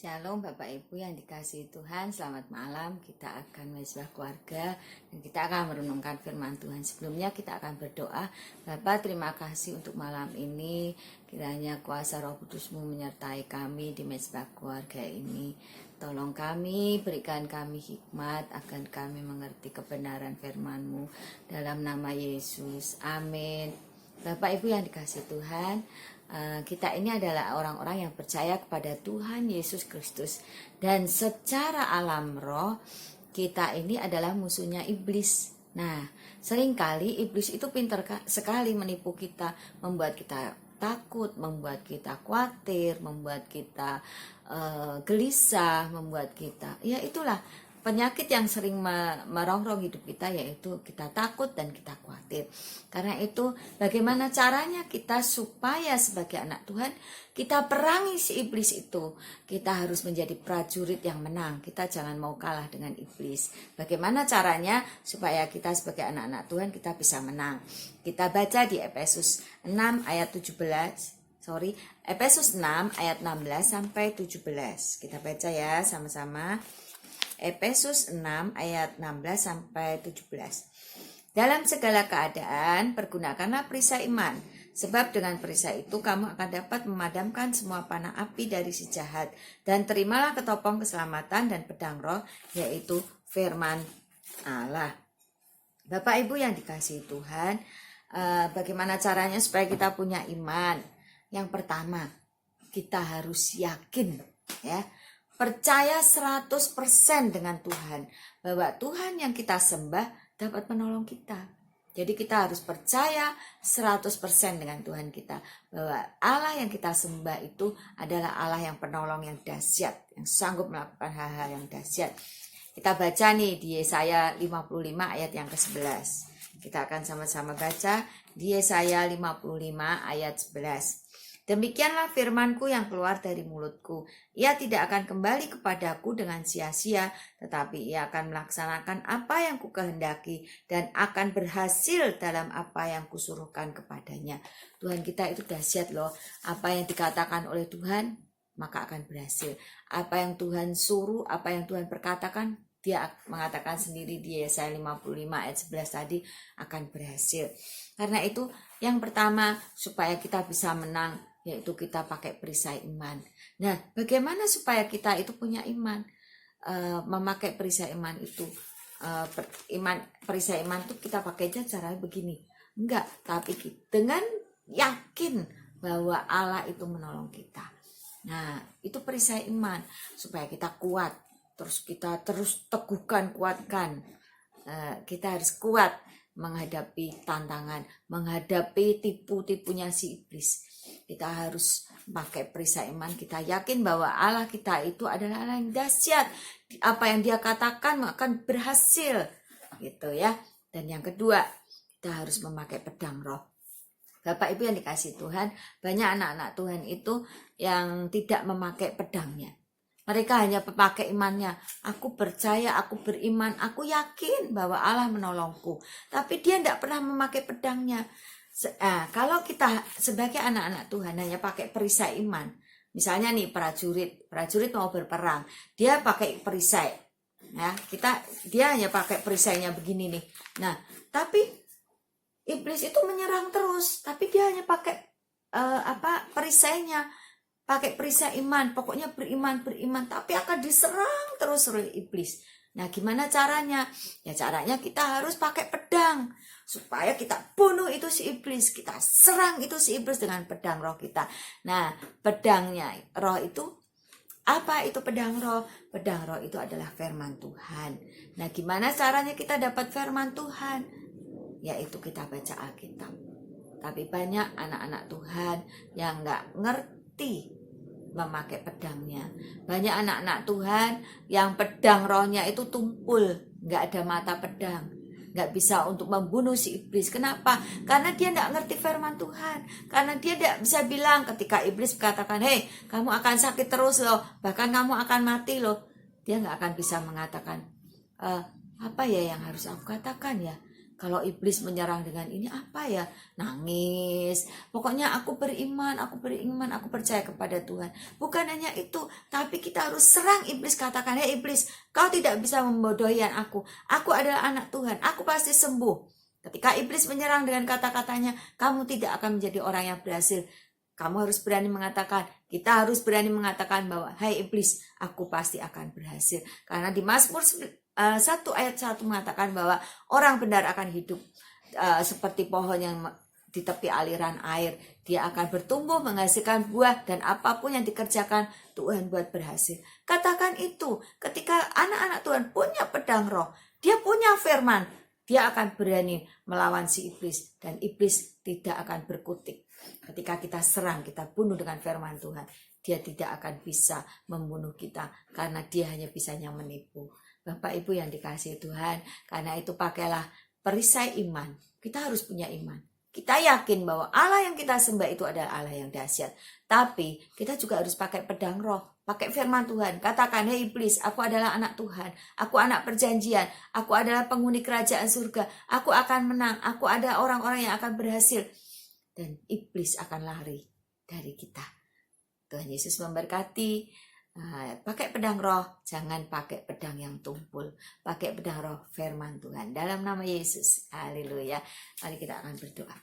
Shalom Bapak Ibu yang dikasihi Tuhan, selamat malam. Kita akan mesbah keluarga dan kita akan merenungkan firman Tuhan. Sebelumnya kita akan berdoa. Bapak, terima kasih untuk malam ini. Kiranya kuasa Roh Kudus-Mu menyertai kami di mesbah keluarga ini. Tolong kami, berikan kami hikmat agar kami mengerti kebenaran firman-Mu dalam nama Yesus. Amin. Bapak Ibu yang dikasihi Tuhan, kita ini adalah orang-orang yang percaya kepada Tuhan Yesus Kristus, dan secara alam roh kita ini adalah musuhnya iblis. Nah, seringkali iblis itu pintar sekali menipu kita, membuat kita takut, membuat kita khawatir, membuat kita gelisah, membuat kita, ya itulah penyakit yang sering merongrong hidup kita, yaitu kita takut dan kita khawatir. Karena itu, bagaimana caranya kita supaya sebagai anak Tuhan kita perangi si iblis itu? Kita harus menjadi prajurit yang menang. Kita jangan mau kalah dengan iblis. Bagaimana caranya supaya kita sebagai anak-anak Tuhan kita bisa menang? Kita baca di Efesus 6 ayat 16 sampai 17. Kita baca ya sama-sama. Efesus 6 ayat 16 sampai 17. Dalam segala keadaan pergunakanlah perisai iman, sebab dengan perisai itu kamu akan dapat memadamkan semua panah api dari si jahat, dan terimalah ketopong keselamatan dan pedang roh, yaitu firman Allah. Bapak Ibu yang dikasihi Tuhan, bagaimana caranya supaya kita punya iman? Yang pertama, kita harus yakin, ya, percaya 100% dengan Tuhan, bahwa Tuhan yang kita sembah dapat menolong kita. Jadi kita harus percaya 100% dengan Tuhan kita, bahwa Allah yang kita sembah itu adalah Allah yang penolong, yang dahsyat, yang sanggup melakukan hal-hal yang dahsyat. Kita baca nih di Yesaya 55 ayat yang ke-11. Kita akan sama-sama baca di Yesaya 55 ayat 11. Demikianlah firmanku yang keluar dari mulutku. Ia tidak akan kembali kepadaku dengan sia-sia, tetapi ia akan melaksanakan apa yang kukehendaki dan akan berhasil dalam apa yang kusuruhkan kepadanya. Tuhan kita itu dahsyat loh. Apa yang dikatakan oleh Tuhan, maka akan berhasil. Apa yang Tuhan suruh, apa yang Tuhan perkatakan, dia mengatakan sendiri di Yesaya 55 ayat 11 tadi akan berhasil. Karena itu yang pertama supaya kita bisa menang, yaitu kita pakai perisai iman. Nah, bagaimana supaya kita itu punya iman? Memakai perisai iman itu, perisai iman itu kita pakai aja caranya begini. Enggak, tapi dengan yakin bahwa Allah itu menolong kita. Nah, itu perisai iman supaya kita kuat. Terus kita terus teguhkan, kuatkan. Kita harus kuat menghadapi tantangan, menghadapi tipu-tipunya si iblis. Kita harus pakai perisai iman. Kita yakin bahwa Allah kita itu adalah Allah yang dahsyat. Apa yang dia katakan akan berhasil, gitu ya. Dan yang kedua, kita harus memakai pedang roh. Bapak Ibu yang dikasihi Tuhan, banyak anak-anak Tuhan itu yang tidak memakai pedangnya. Mereka hanya memakai imannya. Aku percaya, aku beriman, aku yakin bahwa Allah menolongku. Tapi dia tidak pernah memakai pedangnya. Kalau kita sebagai anak-anak Tuhan hanya pakai perisai iman, misalnya nih prajurit mau berperang, dia pakai perisai, ya dia hanya pakai perisainya begini nih. Nah, tapi iblis itu menyerang terus, tapi dia hanya pakai perisainya, pakai perisai iman, pokoknya beriman, tapi akan diserang terus oleh iblis. Nah, gimana caranya? Ya caranya kita harus pakai pedang, supaya kita bunuh itu si iblis, kita serang itu si iblis dengan pedang roh kita. Nah, pedangnya roh itu, apa itu pedang roh? Pedang roh itu adalah firman Tuhan. Nah, gimana caranya kita dapat firman Tuhan? Yaitu kita baca Alkitab. Tapi banyak anak-anak Tuhan yang gak ngerti memakai pedangnya. Banyak anak-anak Tuhan yang pedang rohnya itu tumpul, gak ada mata pedang, gak bisa untuk membunuh si iblis. Kenapa? Karena dia gak ngerti firman Tuhan. Karena dia gak bisa bilang ketika iblis katakan, hei, kamu akan sakit terus loh, bahkan kamu akan mati loh. Dia gak akan bisa mengatakan, apa ya yang harus aku katakan ya? Kalau iblis menyerang dengan ini apa ya? Nangis. Pokoknya aku beriman, aku percaya kepada Tuhan. Bukan hanya itu, tapi kita harus serang iblis. Katakan, hei iblis, kau tidak bisa membodohi aku. Aku adalah anak Tuhan, aku pasti sembuh. Ketika iblis menyerang dengan kata-katanya, kamu tidak akan menjadi orang yang berhasil. Kamu harus berani mengatakan, kita harus berani mengatakan bahwa, hai iblis, aku pasti akan berhasil. Karena di Mazmur 1 ayat 1 mengatakan bahwa orang benar akan hidup seperti pohon yang di tepi aliran air. Dia akan bertumbuh, menghasilkan buah, dan apapun yang dikerjakan Tuhan buat berhasil. Katakan itu, ketika anak-anak Tuhan punya pedang roh, dia punya firman, dia akan berani melawan si iblis, dan iblis tidak akan berkutik. Ketika kita serang, kita bunuh dengan firman Tuhan, dia tidak akan bisa membunuh kita, karena dia hanya bisanya menipu. Bapak Ibu yang dikasihi Tuhan, karena itu pakailah perisai iman. Kita harus punya iman. Kita yakin bahwa Allah yang kita sembah itu adalah Allah yang dahsyat. Tapi kita juga harus pakai pedang roh, pakai firman Tuhan. Katakan, hei iblis, aku adalah anak Tuhan, aku anak perjanjian, aku adalah penghuni kerajaan surga, aku akan menang, aku ada orang-orang yang akan berhasil. Dan iblis akan lari dari kita. Tuhan Yesus memberkati. Pakai pedang roh, jangan pakai pedang yang tumpul. Pakai pedang roh firman Tuhan. Dalam nama Yesus, haleluya. Mari kita akan berdoa.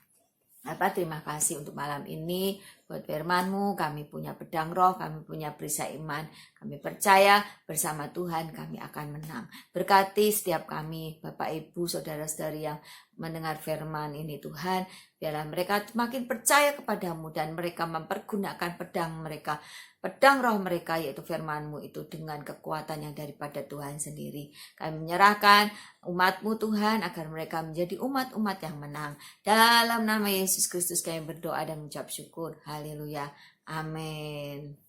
Bapak, terima kasih untuk malam ini. Buat firman-Mu, kami punya pedang roh, kami punya perisai iman. Kami percaya bersama Tuhan kami akan menang. Berkati setiap kami, Bapak Ibu, saudara-saudari yang mendengar firman ini Tuhan. Biarlah mereka makin percaya kepadamu dan mereka mempergunakan pedang mereka, pedang roh mereka, yaitu firman-Mu itu dengan kekuatan yang daripada Tuhan sendiri. Kami menyerahkan umat-Mu Tuhan agar mereka menjadi umat-umat yang menang. Dalam nama Yesus Kristus kami berdoa dan mengucap syukur. Haleluya. Amin.